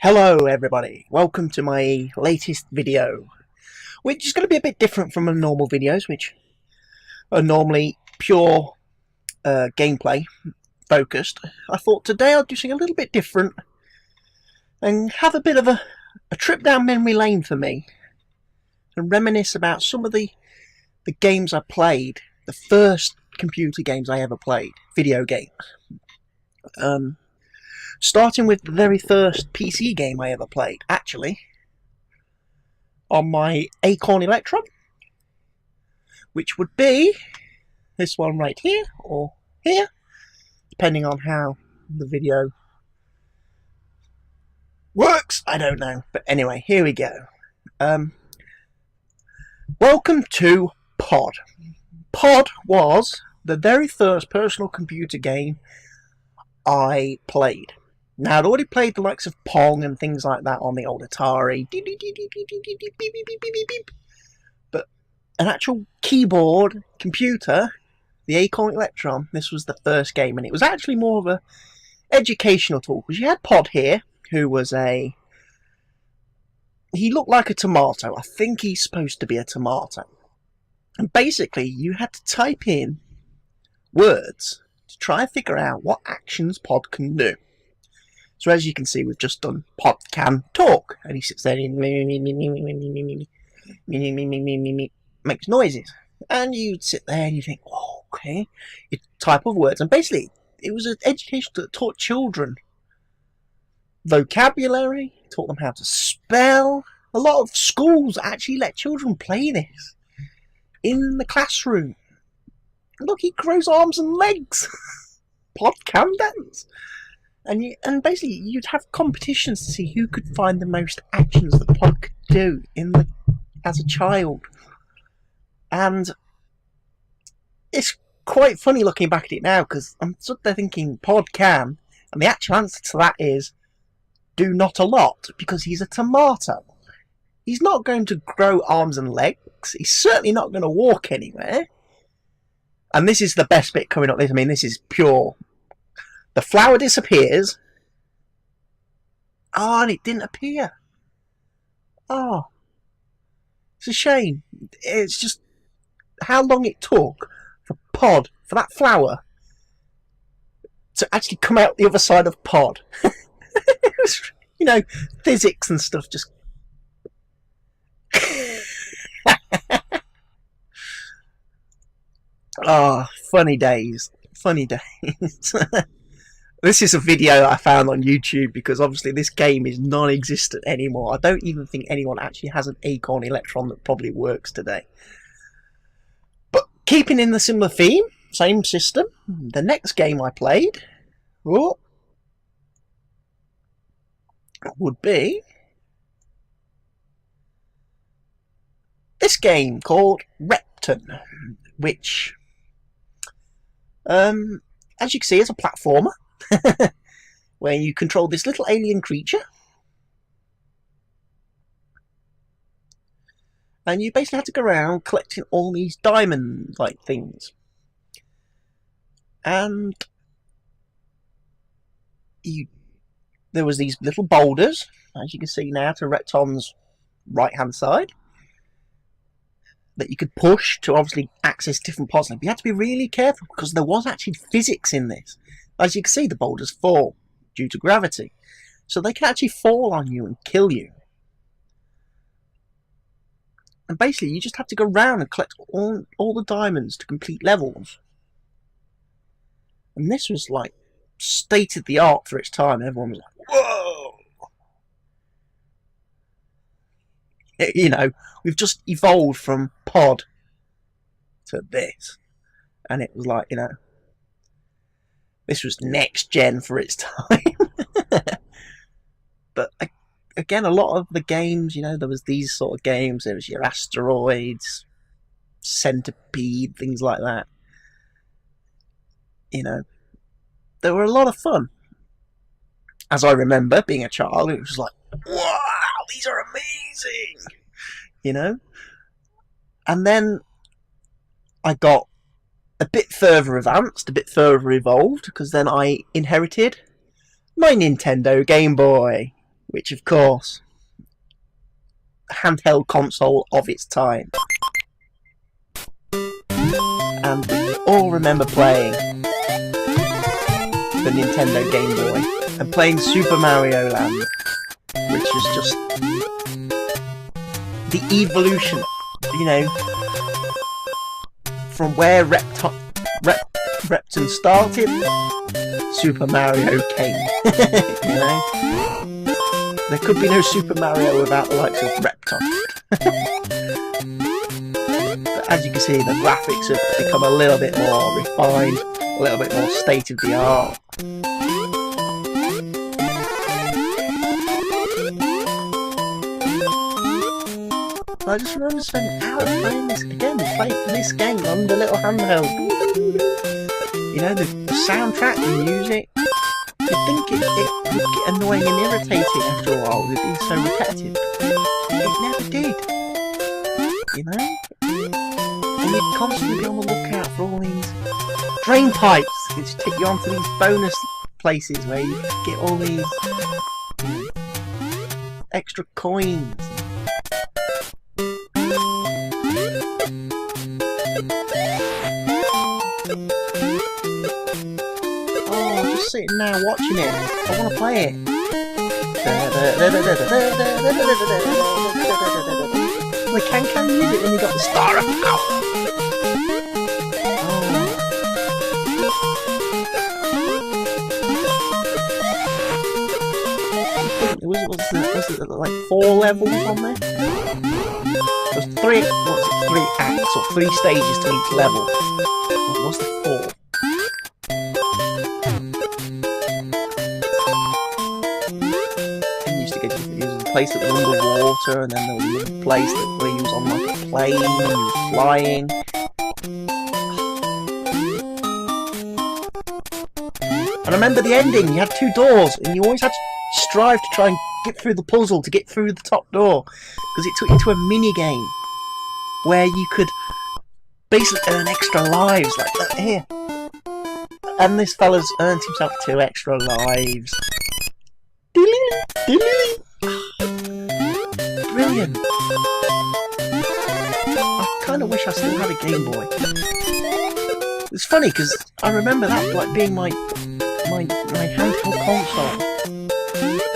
Hello everybody, welcome to my latest video, which is going to be a bit different from the normal videos, which are normally pure gameplay focused. I thought today I'd do something a little bit different and have a bit of a trip down memory lane for me and reminisce about some of the games I played, the first computer games I ever played, video games. Starting with the very first PC game I ever played, actually, on my Acorn Electron, which would be this one right here, or here, depending on how the video works, I don't know. But anyway, here we go. Welcome to Pod. Pod was the very first personal computer game I played. Now, I'd already played the likes of Pong and things like that on the old Atari. But an actual keyboard computer, the Acorn Electron, this was the first game. And it was actually more of a educational tool. Because you had Pod here, who was he looked like a tomato. I think he's supposed to be a tomato. And basically, you had to type in words to try and figure out what actions Pod can do. So as you can see, we've just done Pod can talk, and he sits there and makes noises, and you'd sit there and you think, oh, okay, you type of words, and basically it was an education that taught children vocabulary, taught them how to spell. A lot of schools actually let children play this in the classroom. Look, he grows arms and legs. Pod can dance. And basically, you'd have competitions to see who could find the most actions that Pod could do as a child. And it's quite funny looking back at it now, because I'm sort of thinking Pod can, and the actual answer to that is do not a lot, because he's a tomato. He's not going to grow arms and legs. He's certainly not going to walk anywhere. And this is the best bit coming up. I mean, this is pure. The flower disappears. Oh, and it didn't appear. Oh. It's a shame. It's just how long it took for that flower, to actually come out the other side of Pod. It was, physics and stuff just... Oh, funny days. Funny days. This is a video I found on YouTube, because obviously this game is non-existent anymore. I don't even think anyone actually has an Acorn Electron that probably works today. But keeping in the similar theme, same system, the next game I played would be this game called Repton, which, as you can see, is a platformer. Where you control this little alien creature, and you basically have to go around collecting all these diamond-like things. And there was these little boulders, as you can see now, to Repton's right-hand side, that you could push to obviously access different parts. But you had to be really careful, because there was actually physics in this. As you can see, the boulders fall due to gravity. So they can actually fall on you and kill you. And basically, you just have to go around and collect all the diamonds to complete levels. And this was like state of the art for its time. Everyone was like, whoa! We've just evolved from Pod to this. And it was like, this was next gen for its time. But again, a lot of the games, there was these sort of games. There was your Asteroids, Centipede, things like that. They were a lot of fun. As I remember being a child, it was like, wow, these are amazing. And then I got a bit further advanced, a bit further evolved, because then I inherited my Nintendo Game Boy, which of course, handheld console of its time. And we all remember playing the Nintendo Game Boy and playing Super Mario Land, which is just the evolution, you know, from where Repton started, Super Mario came. You know, there could be no Super Mario without the likes of Repton. But as you can see, the graphics have become a little bit more refined, a little bit more state of the art. I just remember spending hours playing this again, playing this game on the little handheld. You know, the soundtrack, the music. You'd think it would get annoying and irritating after a while with it being so repetitive. It never did. You know? And you'd constantly be on the lookout for all these drain pipes which take you onto these bonus places where you get all these extra coins. Oh, I'm just sitting now watching it. I want to play it. The can music when you got the star of power. Was it like 4 levels on there? There's 3 acts or 3 stages to each level. Or was there 4? And you used to get to use a place that was underwater, and then there was another place where you was on like a plane and you were flying. And I remember the ending, you had 2 doors, and you always had to strive to try and get through the puzzle to get through the top door, because it took you to a mini game where you could basically earn extra lives like that here. And this fella's earned himself 2 extra lives. Brilliant. I kind of wish I still had a Game Boy. It's funny because I remember that like being my handheld console.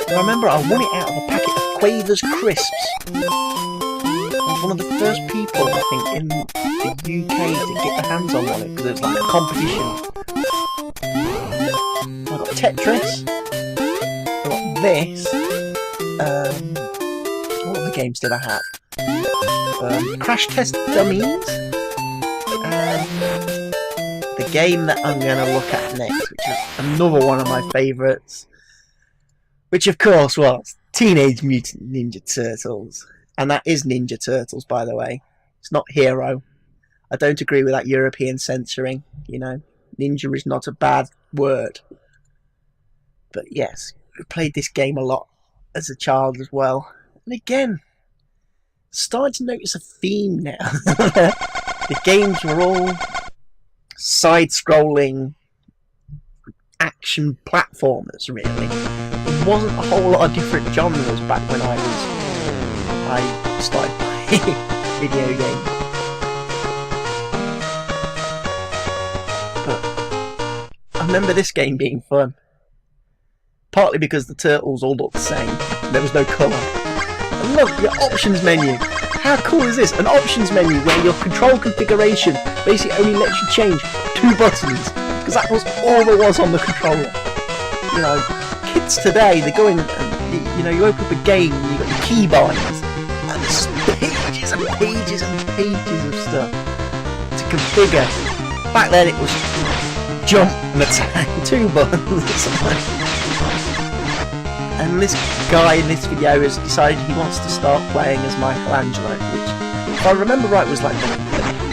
I remember I won it out of a packet of Quavers crisps. I was one of the first people, I think, in the UK to get their hands on one because it was like a competition. I got Tetris. I got this. What other games did I have? Crash Test Dummies. And the game that I'm going to look at next, which is another one of my favourites. Which, of course, was Teenage Mutant Ninja Turtles. And that is Ninja Turtles, by the way. It's not Hero. I don't agree with that European censoring, you know. Ninja is not a bad word. But yes, I played this game a lot as a child as well. And again, starting to notice a theme now. The games were all side-scrolling action platformers, really. There wasn't a whole lot of different genres back when I started playing video games. But I remember this game being fun. Partly because the turtles all looked the same. There was no colour. And look, your options menu. How cool is this? An options menu where your control configuration basically only lets you change 2 buttons. Because that was all there was on the controller. You know, kids today, they go in and, you know, you open up a game and you've got your keybinds. And there's pages and pages and pages of stuff to configure. Back then it was jump and attack, 2 buttons. And this guy in this video has decided he wants to start playing as Michelangelo, which, if I remember right, was like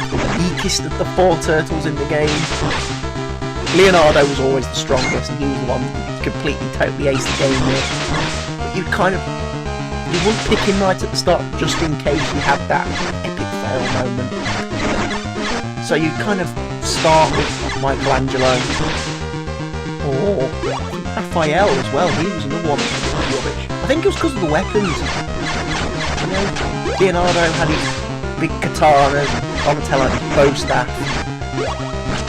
the weakest of the 4 turtles in the game. Leonardo was always the strongest, and he was the one who completely, totally aced the game with. But you wouldn't pick him right at the start, just in case you had that epic fail moment. So you kind of start with Michelangelo, or Raphael as well. He was another one that was rubbish. I think it was because of the weapons. You know, Leonardo had his big katanas, Donatello had his bow staff,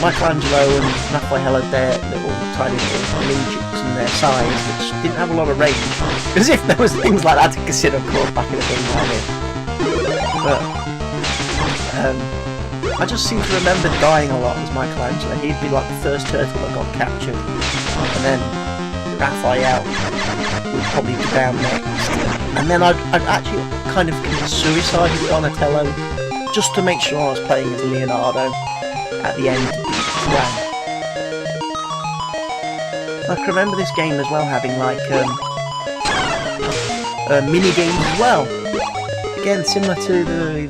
Michelangelo and Raphael had their little tiny little ninjas and their size, which didn't have a lot of range. As if there was things like that to consider, of course, back in a game like this. But I just seem to remember dying a lot as Michelangelo. He'd be like the first turtle that got captured, and then Raphael would probably be down next, and then I'd actually kind of commit suicide with Donatello just to make sure I was playing as Leonardo at the end. I can remember this game as well having like mini games as well. Again, similar to the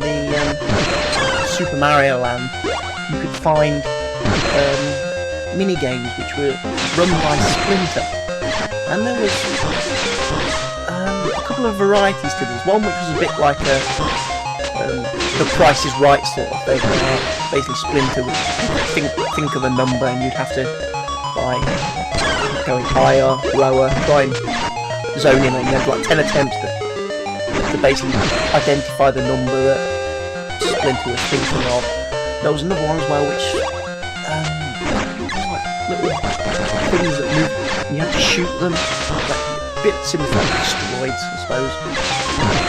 Super Mario Land, you could find mini games which were run by Splinter, and there was a couple of varieties to this. One which was a bit like the Price is Right sort of thing, where basically Splinter would think of a number and you'd have to, by going higher, lower, try and zone in, and you had like 10 attempts to basically identify the number that Splinter was thinking of. There was another one as well which was like little things that moved, and you had to shoot them, like a bit similar to like asteroids, I suppose.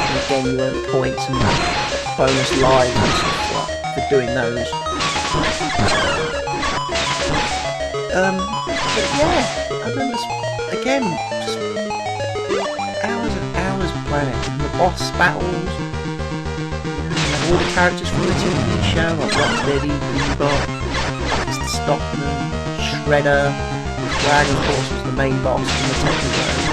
And again, you earn points and bonus lives and stuff like for doing those. But yeah, I remember again just hours and hours playing it. And the boss battles, all the characters from the TV show, like Rocksteady, Bebop, Mr. Stockman, Shredder, Dragon, of course, was the main boss from the Tekken zone.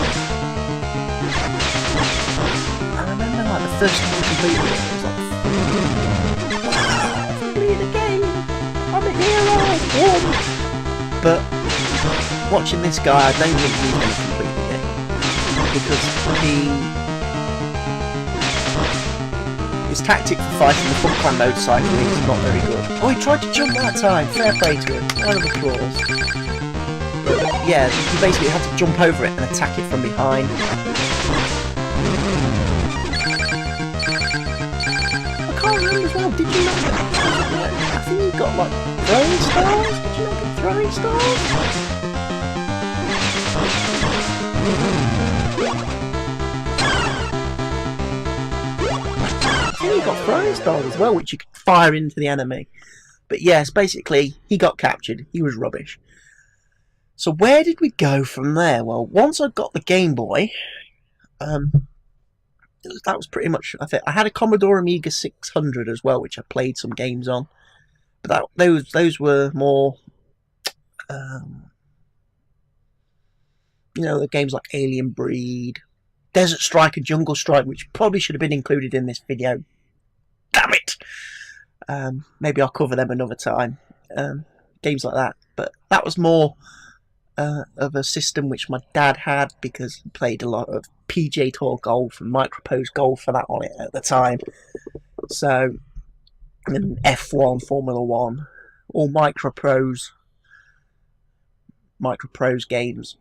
I remember like the first time I completed it, I was like, wow, I've completed the game! I'm a hero! But watching this guy, I don't think he's going to complete the game, because his tactic for fighting the Foot Clan motorcycle is not very good. Oh, he tried to jump that time. Fair play to him. Round of applause. But yeah, he basically had to jump over it and attack it from behind. I can't remember as well. Did you not get? I think you got like throwing stars. Did you not get throwing stars? He got throwing stars as well, which you could fire into the enemy. But yes, basically, he got captured. He was rubbish. So where did we go from there? Well, once I got the Game Boy, that was pretty much, I think. I had a Commodore Amiga 600 as well, which I played some games on. But those were more, the games like Alien Breed, Desert Strike and Jungle Strike, which probably should have been included in this video. Damn it! Maybe I'll cover them another time. Games like that. But that was more of a system which my dad had, because he played a lot of PJ Tour Golf and Micropose Golf for that on it at the time. So, and F1, Formula 1, all Micropose games.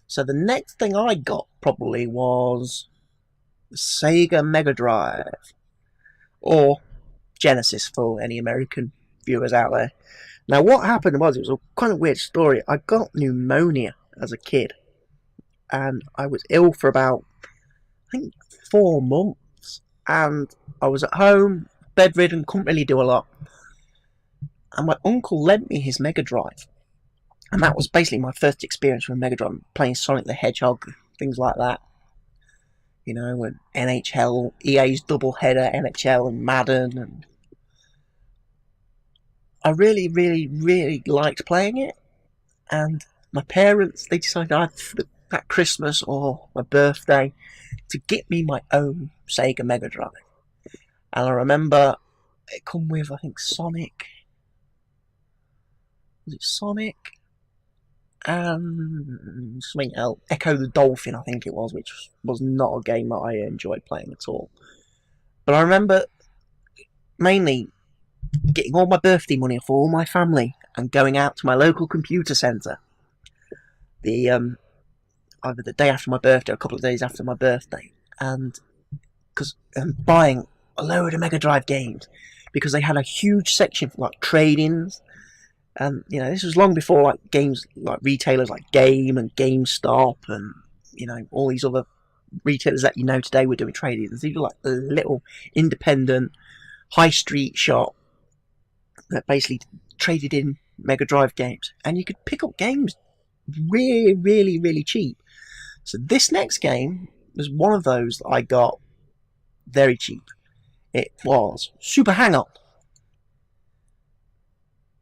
So the next thing I got probably was the Sega Mega Drive, or Genesis for any American viewers out there. Now what happened was, it was a kind of weird story. I got pneumonia as a kid, and I was ill for about, I think, 4 months, and I was at home, bedridden, couldn't really do a lot, and my uncle lent me his Mega Drive. And that was basically my first experience with Mega Drive, playing Sonic the Hedgehog, things like that. And NHL, EA's doubleheader, NHL and Madden. And I really, really, really liked playing it. And my parents, they decided either for that Christmas or my birthday to get me my own Sega Mega Drive. And I remember it come with, I think, Sonic. Was it Sonic? And something else, Echo the Dolphin, I think it was, which was not a game that I enjoyed playing at all. But I remember mainly getting all my birthday money for all my family and going out to my local computer centre. I either the day after my birthday or a couple of days after my birthday, and because buying a load of Mega Drive games because they had a huge section for like trade-ins. And this was long before like games like retailers like Game and GameStop and all these other retailers that today were doing trade-ins. These were like a little independent high street shop that basically traded in Mega Drive games, and you could pick up games really, really, really cheap. So this next game was one of those that I got very cheap. It was Super Hang-On,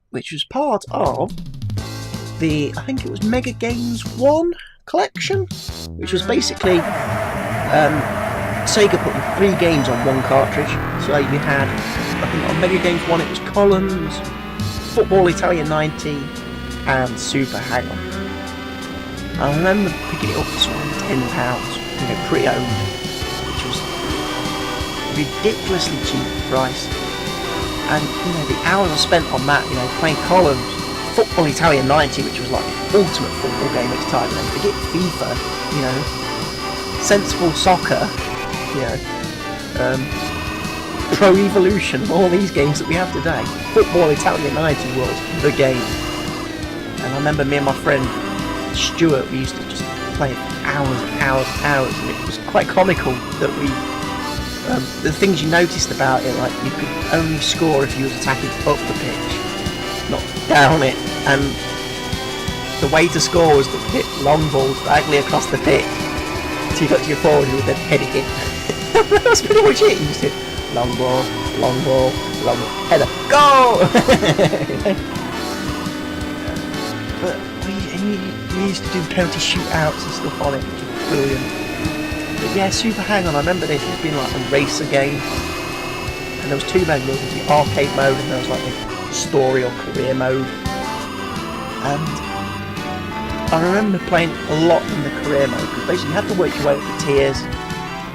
which was part of I think it was Mega Games 1 collection, which was basically Sega putting 3 games on one cartridge. So you had, I think on Mega Games 1 it was Collins, Football Italia 90 and Super Hang-On. I remember picking it up for sort of £10, pre-owned, which was ridiculously cheap price. And the hours I spent on that, playing Collins, Football Italia 90, which was like the ultimate football game at the time. Forget FIFA, Sensible Soccer, Pro Evolution, all these games that we have today. Football Italia 90 was the game. And I remember me and my friend Stuart, we used to just play it hours and hours and hours, and it was quite comical that we the things you noticed about it, like you could only score if you was attacking up the pitch, not down it, and the way to score was to hit long balls diagonally across the pitch. So you got to your forward, you would then head it in. That's pretty much it. You just hit long ball, header, goal! But we used to do penalty shootouts and stuff on it, which was brilliant. But yeah, Super Hang-On, I remember this as being like a racer game, and there was 2 modes. There was the arcade mode and there was like the story or career mode. And I remember playing a lot in the career mode, because basically you had to work your way up the tiers,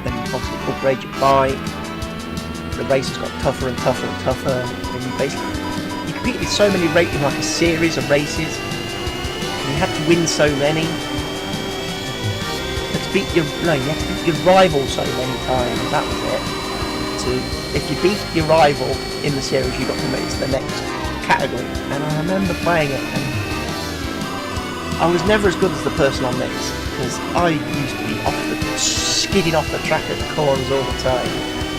then you obviously upgrade your bike, the races got tougher and tougher and tougher, and you competed with so many in like a series of races, and you had to win so many. You had to beat your rival so many times, that was it. So if you beat your rival in the series, you got to move to the next category. And I remember playing it, and I was never as good as the person on this, because I used to be skidding off the track at the corners all the time,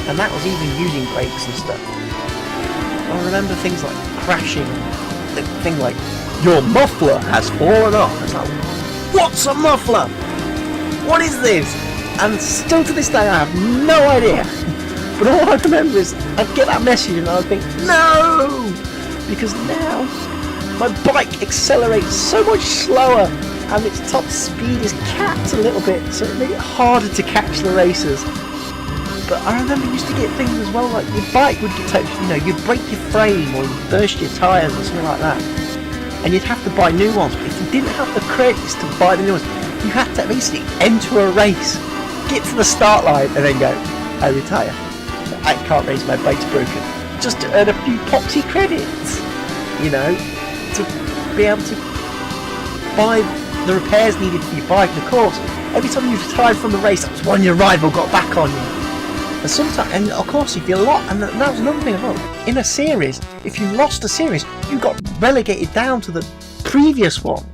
and that was even using brakes and stuff. I remember things like crashing, the thing like, your muffler has fallen off. It's like, what's a muffler? What is this? And still to this day I have no idea. But all I remember is I'd get that message and I'd think, no! Because now my bike accelerates so much slower and its top speed is capped a little bit, so it made it harder to catch the racers. But I remember you used to get things as well, like your bike would get you'd break your frame or you'd burst your tyres or something like that, and you'd have to buy new ones. But if you didn't have the credits to buy the new ones, you had to basically enter a race, get to the start line, and then go, I retire. I can't race, my bike's broken. Just to earn a few popsy credits, to be able to buy the repairs needed for your bike. And of course, every time you retired from the race, that was when your rival got back on you. And sometimes, and of course, if you lost, and that was another thing as well. In a series, if you lost a series, you got relegated down to the previous one.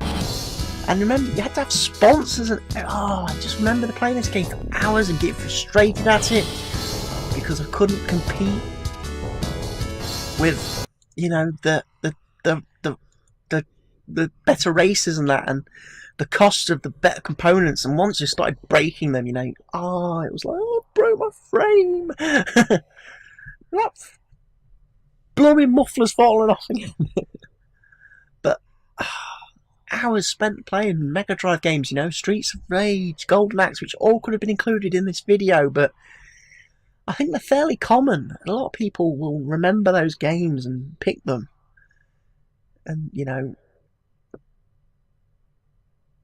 And remember, you had to have sponsors, and I just remember playing this game for hours and getting frustrated at it because I couldn't compete with, the better races and that, and the cost of the better components. And once you started breaking them, it was like, I broke my frame. That blooming muffler's fallen off again. But hours spent playing Mega Drive games, Streets of Rage, Golden Axe, which all could have been included in this video, but I think they're fairly common. A lot of people will remember those games and pick them. And,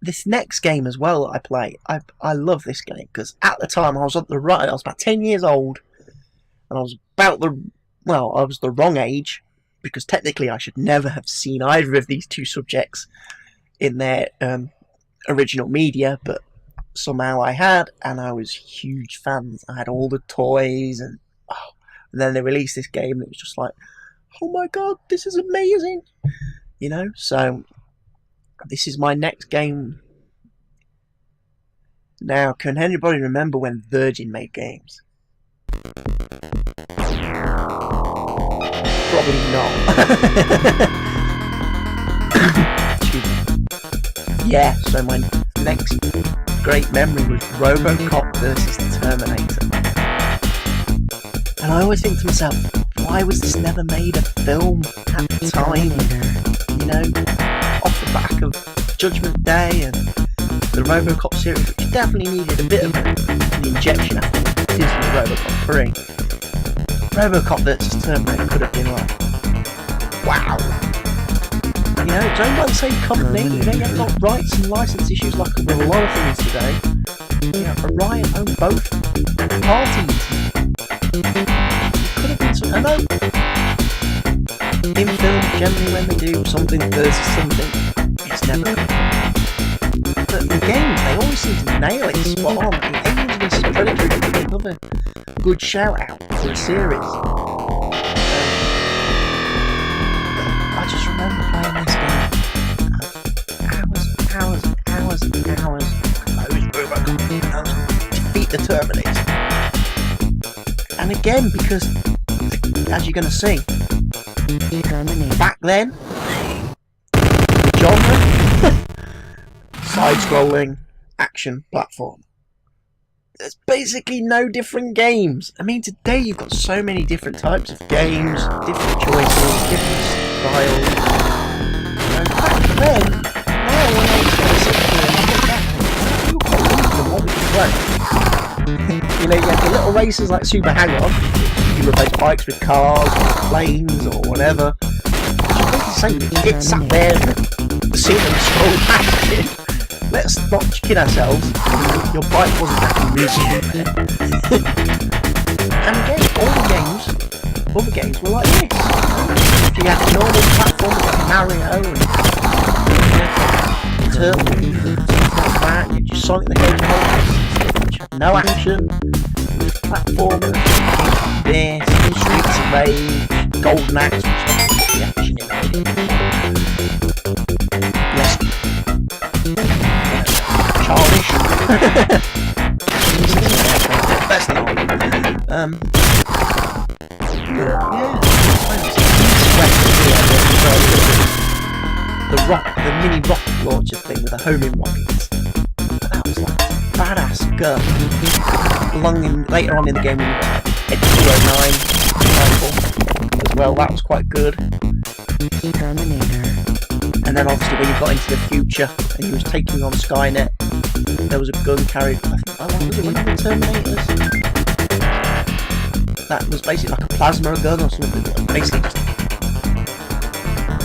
this next game as well that I play, I love this game, because at the time I was about 10 years old, and I was I was the wrong age, because technically I should never have seen either of these two subjects in their original media, but somehow I had, and I was huge fans. I had all the toys, and then they released this game that was just like, oh my god, this is amazing, you know. So this is my next game. Now, can anybody remember when Virgin made games? Probably not. Yeah, so my next great memory was RoboCop versus Terminator. And I always think to myself, why was this never made a film at the time? You know, off the back of Judgment Day and the RoboCop series, which definitely needed a bit of an injection after Disney RoboCop 3. RoboCop vs Terminator could have been like, wow. You know, it's owned by the same company. They ain't got rights and license issues like with a lot of things today. You know, Orion owned both parties. It could have been something. I know in film, generally when they do something versus something, it's never. But in games, they always seem to nail it spot on. Like Aliens vs Predator is another good shout out for a series. I just remember playing this game hours. Defeat the Terminator. And again, because as you're going to see, back then, the genre, side-scrolling action platform. There's basically no different games. I mean, today you've got so many different types of games, different choices, different styles. And back then, now when I was going to sit here and look back, you quite limited on what we could play. You know, you had the little races like Super Hangon. You replace bikes with cars, or planes, or whatever. It's the same. It sat there, seeing them scroll past it. Let's not kid ourselves. Your bike wasn't actually moving. And again, other games were like this. You had normal platforms like Mario and Turtles and things like that. You had your Sonic the Hedgehog, which had no action. Platformers, this, Streets of Rage, Golden Axe, which had the action in it. Yes. Childish. That's not. The mini rocket launcher thing with the homing rockets. That was like badass gun. Later on in the game, we got like the 209 rifle as well. That was quite good. And then obviously when you got into the future and you was taking on Skynet, there was a gun carried. I think what was it? One of the Terminators. That was basically like a plasma gun or something. That basically just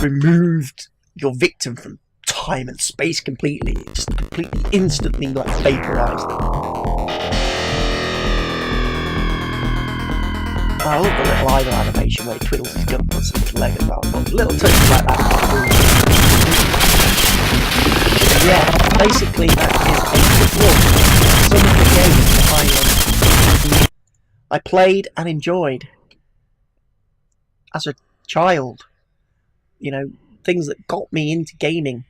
removed your victim from time and space completely. It just completely, instantly, like vaporized them. I love the little idle animation where he twiddles his gun and puts his leg as well. But little touches like that. Yeah, basically that is a quick look at some of the games that I played and enjoyed as a child. You know, things that got me into gaming.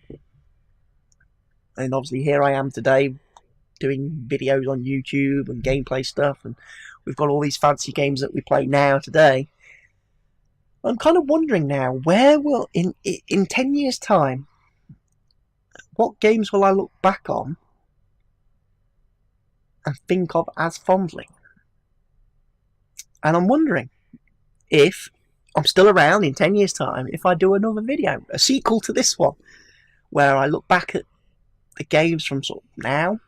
And obviously here I am today doing videos on YouTube and gameplay stuff, and we've got all these fancy games that we play now today. I'm kind of wondering now, where will, in 10 years' time, what games will I look back on and think of as fondly? And I'm wondering if I'm still around in 10 years' time, if I do another video, a sequel to this one, where I look back at the games from sort of now,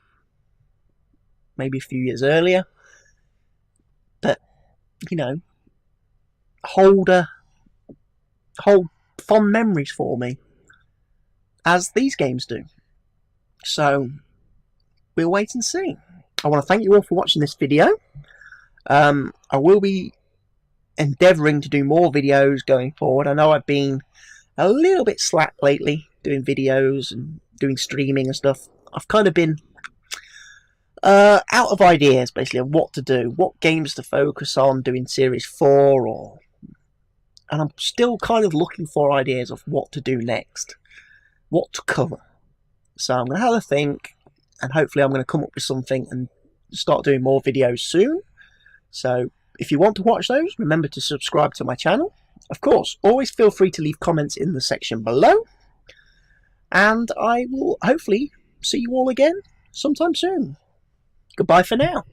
maybe a few years earlier, but, you know, hold fond memories for me, as these games do. So, we'll wait and see. I want to thank you all for watching this video. I will be endeavouring to do more videos going forward. I know I've been a little bit slack lately, doing videos and doing streaming and stuff. I've kind of been out of ideas, basically, of what to do, what games to focus on, doing Series 4, and I'm still kind of looking for ideas of what to do next, what to cover. So I'm going to have a think, and hopefully I'm going to come up with something and start doing more videos soon. So if you want to watch those, remember to subscribe to my channel. Of course, always feel free to leave comments in the section below, and I will hopefully see you all again sometime soon. Goodbye for now.